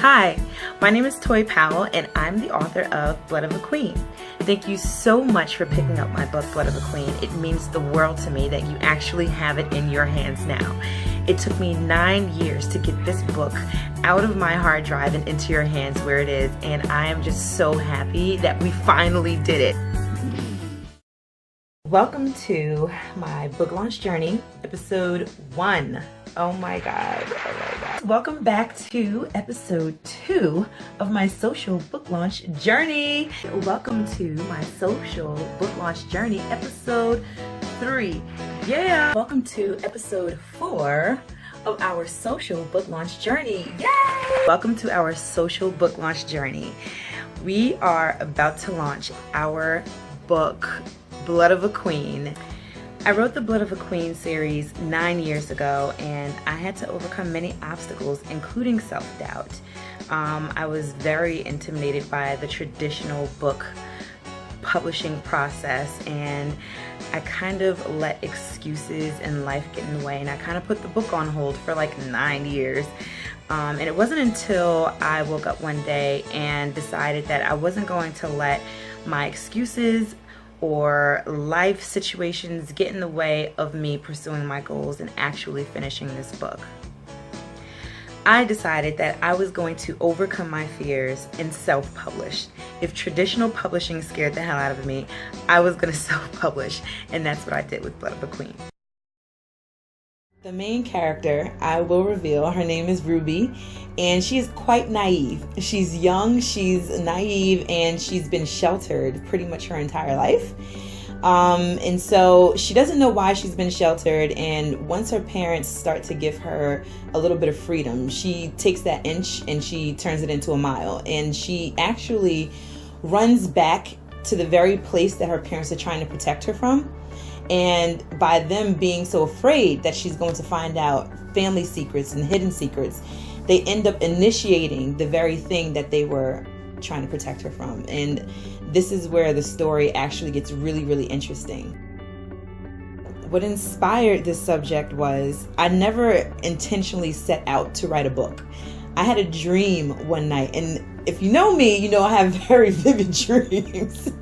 Hi, my name is Toi Powell and I'm the author of Blood of a Queen. Thank you so much for picking up my book, Blood of a Queen. It means the world to me that you actually have it in your hands now. It took me 9 years to get this book out of my hard drive and into your hands where it is, and I am just so happy that we finally did it. Welcome to my book launch journey, episode 1. Oh my God. Welcome back to episode 2 of my social book launch journey. Welcome to my social book launch journey, episode 3. Yeah. Welcome to episode 4 of our social book launch journey. Yay! Welcome to our social book launch journey. We are about to launch our book, Blood of a Queen. I wrote the Blood of a Queen series 9 years ago, and I had to overcome many obstacles, including self-doubt. I was very intimidated by the traditional book publishing process, and I kind of let excuses and life get in the way, and I kind of put the book on hold for like 9 years. And it wasn't until I woke up one day and decided that I wasn't going to let my excuses or life situations get in the way of me pursuing my goals and actually finishing this book. I decided that I was going to overcome my fears and self-publish. If traditional publishing scared the hell out of me, I was going to self-publish, and that's what I did with Blood of a Queen. The main character, I will reveal, her name is Ruby, and she is quite naive. She's young, she's naive, and she's been sheltered pretty much her entire life. And so she doesn't know why she's been sheltered, and once her parents start to give her a little bit of freedom, she takes that inch and she turns it into a mile, and she actually runs back to the very place that her parents are trying to protect her from. And by them being so afraid that she's going to find out family secrets and hidden secrets, they end up initiating the very thing that they were trying to protect her from. And this is where the story actually gets really, really interesting. What inspired this subject was I never intentionally set out to write a book. I had a dream one night, and if you know me, you know I have very vivid dreams.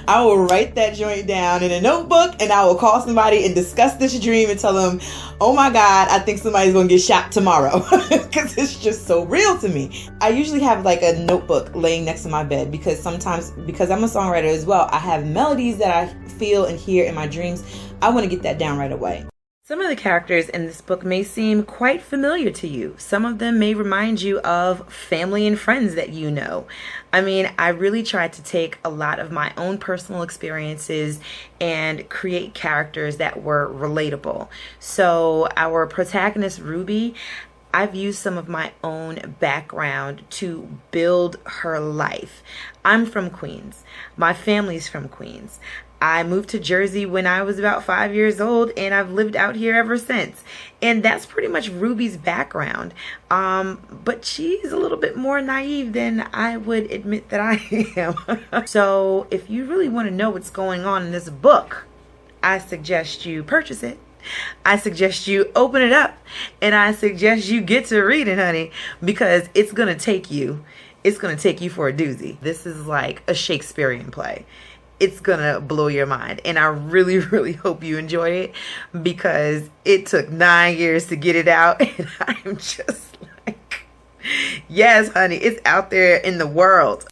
I will write that joint down in a notebook, and I will call somebody and discuss this dream and tell them, oh my God, I think somebody's going to get shot tomorrow, because it's just so real to me. I usually have like a notebook laying next to my bed, because sometimes, because I'm a songwriter as well, I have melodies that I feel and hear in my dreams. I want to get that down right away. Some of the characters in this book may seem quite familiar to you. Some of them may remind you of family and friends that you know. I mean, I really tried to take a lot of my own personal experiences and create characters that were relatable. So our protagonist, Ruby, I've used some of my own background to build her life. I'm from Queens. My family's from Queens. I moved to Jersey when I was about 5 years old, and I've lived out here ever since. And that's pretty much Ruby's background. But she's a little bit more naive than I would admit that I am. So if you really want to know what's going on in this book, I suggest you purchase it. I suggest you open it up, and I suggest you get to read it, honey, because it's going to take you for a doozy. This is like a Shakespearean play. It's gonna blow your mind, and I really, really hope you enjoy it, because it took 9 years to get it out, and I'm just like, yes, honey, it's out there in the world.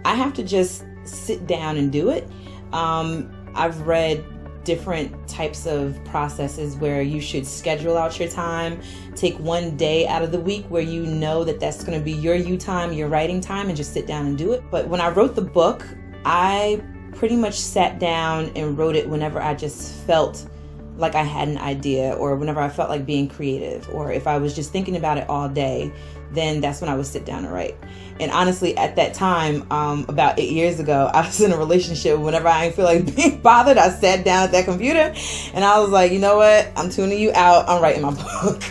I have to just sit down and do it. I've read different types of processes where you should schedule out your time, take one day out of the week where you know that that's going to be your you time, your writing time, and just sit down and do it. But when I wrote the book, I pretty much sat down and wrote it whenever I just felt like I had an idea, or whenever I felt like being creative, or if I was just thinking about it all day, then that's when I would sit down and write. And honestly, at that time, about 8 years ago, I was in a relationship. Whenever I didn't feel like being bothered, I sat down at that computer and I was like, you know what? I'm tuning you out. I'm writing my book.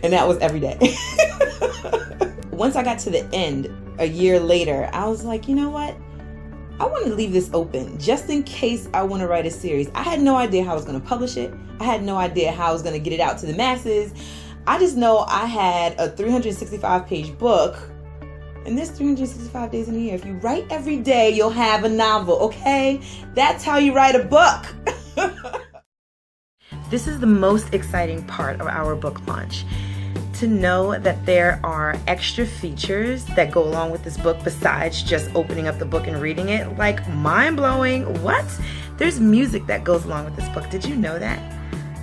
And that was every day. Once I got to the end, a year later, I was like, you know what? I want to leave this open just in case I want to write a series. I had no idea how I was going to publish it. I had no idea how I was going to get it out to the masses. I just know I had a 365-page book, and there's 365 days in a year. If you write every day, you'll have a novel, okay? That's how you write a book. This is the most exciting part of our book launch. To know that there are extra features that go along with this book besides just opening up the book and reading it. Like, mind-blowing. What? There's music that goes along with this book. Did you know that?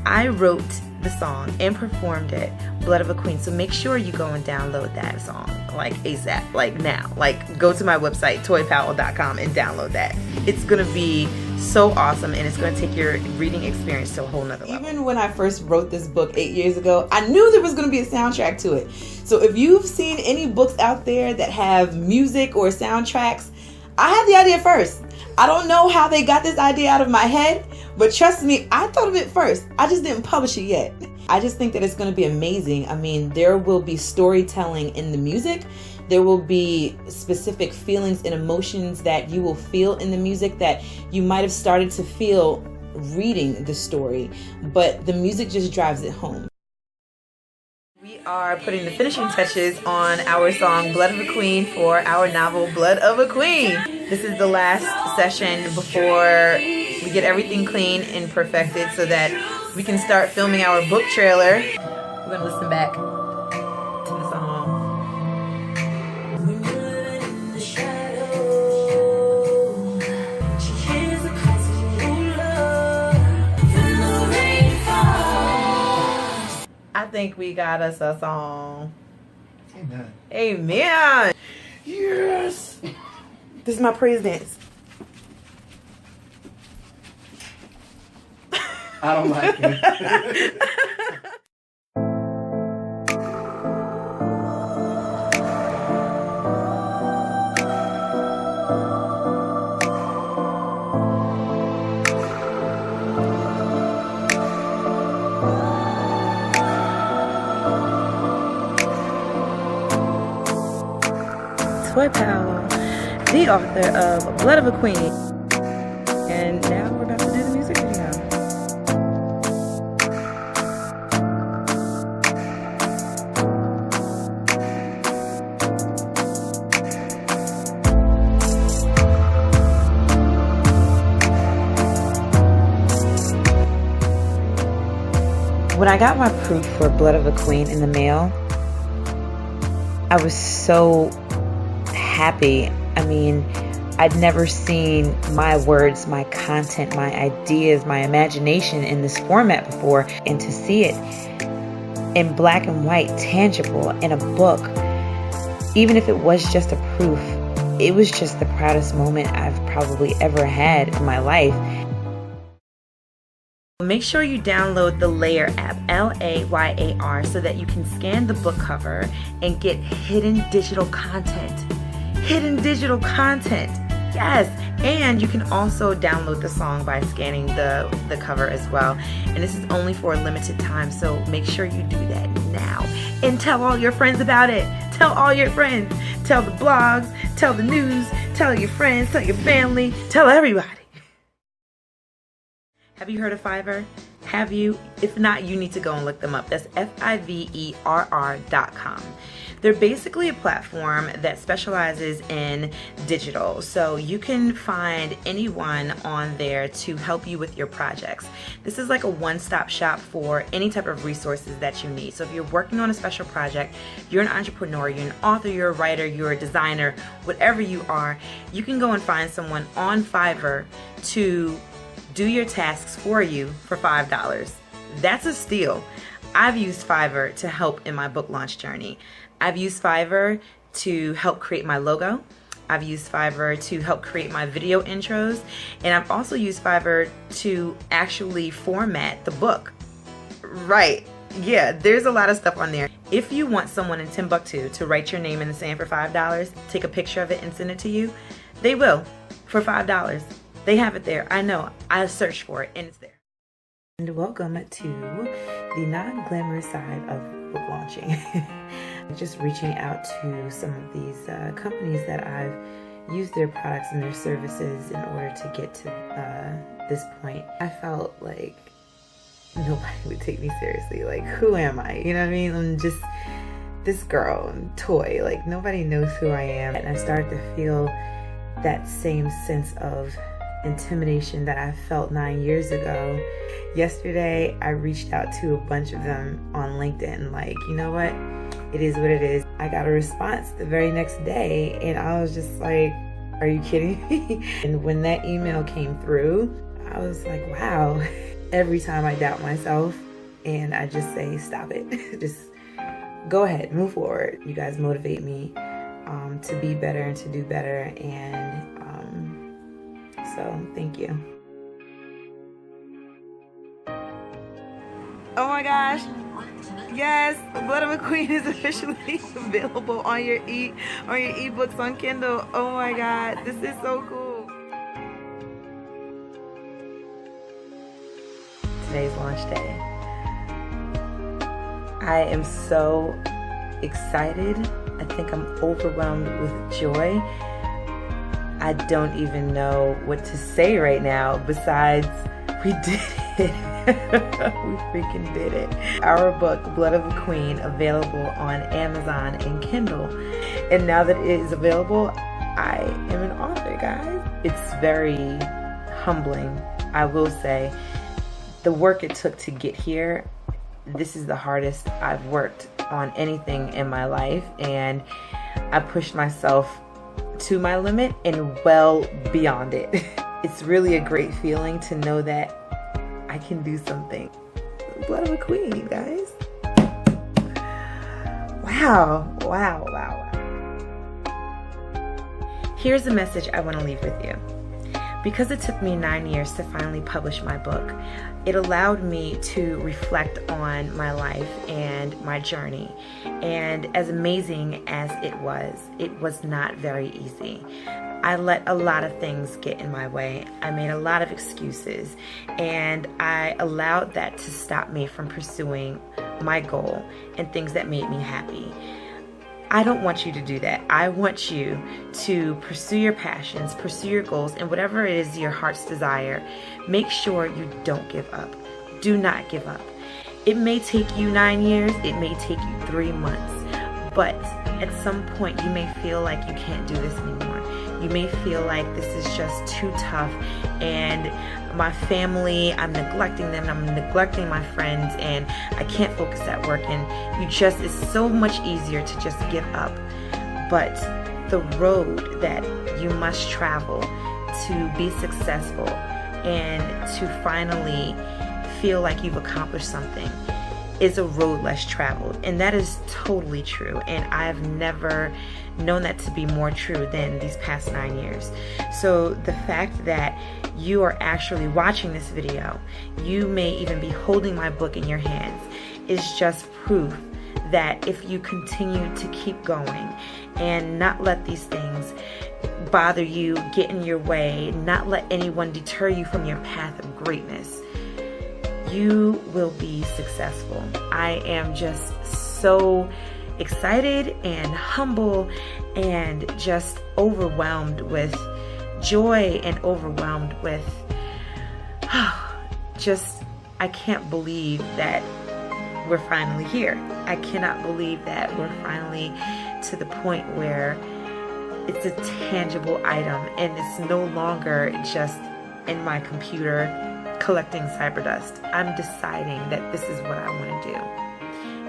I wrote the song and performed it, Blood of a Queen. So make sure you go and download that song, like ASAP, like now. Like, go to my website, toipowell.com, and download that. It's gonna be so awesome, and it's gonna take your reading experience to a whole nother level. Even when I first wrote this book 8 years ago, I knew there was gonna be a soundtrack to it. So if you've seen any books out there that have music or soundtracks, I had the idea first. I don't know how they got this idea out of my head, but trust me, I thought of it first. I just didn't publish it yet. I just think that it's going to be amazing. I mean, there will be storytelling in the music. There will be specific feelings and emotions that you will feel in the music that you might have started to feel reading the story, but the music just drives it home. We are putting the finishing touches on our song Blood of a Queen for our novel Blood of a Queen. This is the last session before we get everything clean and perfected so that we can start filming our book trailer. We're going to listen back to the song. I think we got us a song. Amen. Amen. Yes. This is my praise dance. I don't like it. Toi Powell, the author of Blood of a Queen. And now we're about to do the music video. When I got my proof for Blood of a Queen in the mail, I was so happy. I mean, I'd never seen my words, my content, my ideas, my imagination in this format before, and to see it in black and white, tangible, in a book, even if it was just a proof, it was just the proudest moment I've probably ever had in my life. Make sure you download the Layar app, Layar, so that you can scan the book cover and get hidden digital content. Hidden digital content. Yes. And you can also download the song by scanning the cover as well. And this is only for a limited time, so make sure you do that now. And tell all your friends about it. Tell all your friends. Tell the blogs, tell the news, tell your friends, tell your family, tell everybody. Have you heard of Fiverr? Have you? If not, you need to go and look them up. That's Fiverr.com. They're basically a platform that specializes in digital. So you can find anyone on there to help you with your projects. This is like a one-stop shop for any type of resources that you need. So if you're working on a special project, you're an entrepreneur, you're an author, you're a writer, you're a designer, whatever you are, you can go and find someone on Fiverr to do your tasks for you for $5. That's a steal. I've used Fiverr to help in my book launch journey. I've used Fiverr to help create my logo. I've used Fiverr to help create my video intros. And I've also used Fiverr to actually format the book. Right. Yeah, there's a lot of stuff on there. If you want someone in Timbuktu to write your name in the sand for $5, take a picture of it and send it to you, they will for $5. They have it there. I know. I searched for it and it's there. And welcome to the non-glamorous side of book launching. Just reaching out to some of these companies that I've used their products and their services in order to get to this point. I felt like nobody would take me seriously. Like, who am I? You know what I mean? I'm just this girl, Toi. Like, nobody knows who I am. And I started to feel that same sense of intimidation that I felt 9 years ago. Yesterday, I reached out to a bunch of them on LinkedIn, like, you know what? It is what it is. I got a response the very next day, and I was just like, are you kidding me? And when that email came through, I was like, wow. Every time I doubt myself, and I just say, stop it. Just go ahead, move forward. You guys motivate me to be better and to do better, and so thank you. Oh my gosh, yes, Blood of a Queen is officially available on your ebooks on Kindle. Oh my god, this is so cool. Today's launch day. I am so excited. I think I'm overwhelmed with joy. I don't even know what to say right now besides we did it. We freaking did it. Our book, Blood of a Queen, available on Amazon and Kindle. And now that it is available, I am an author, guys. It's very humbling, I will say. The work it took to get here, this is the hardest I've worked on anything in my life, and I pushed myself to my limit and well beyond it. It's really a great feeling to know that I can do something. Blood of a Queen, guys. Wow, wow, wow, wow. Here's a message I want to leave with you. Because it took me 9 years to finally publish my book, it allowed me to reflect on my life and my journey. And as amazing as it was not very easy. I let a lot of things get in my way. I made a lot of excuses, and I allowed that to stop me from pursuing my goal and things that made me happy. I don't want you to do that. I want you to pursue your passions, pursue your goals, and whatever it is your heart's desire, make sure you don't give up. Do not give up. It may take you 9 years, it may take you 3 months, but at some point you may feel like you can't do this anymore. You may feel like this is just too tough, and my family, I'm neglecting them, I'm neglecting my friends, and I can't focus at work, and it's so much easier to just give up. But the road that you must travel to be successful and to finally feel like you've accomplished something is a road less traveled. And that is totally true. And I've never known that to be more true than these past 9 years. So the fact that you are actually watching this video, you may even be holding my book in your hands, is just proof that if you continue to keep going and not let these things bother you, get in your way, not let anyone deter you from your path of greatness, you will be successful. I am just so excited and humble and just overwhelmed with joy and overwhelmed with I can't believe that we're finally here. I cannot believe that we're finally to the point where it's a tangible item and it's no longer just in my computer collecting cyber dust. I'm deciding that this is what I want to do.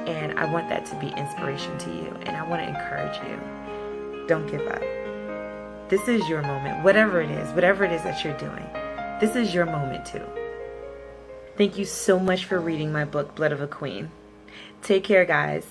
And I want that to be inspiration to you. And I want to encourage you. Don't give up. This is your moment. Whatever it is that you're doing, this is your moment too. Thank you so much for reading my book, Blood of a Queen. Take care, guys.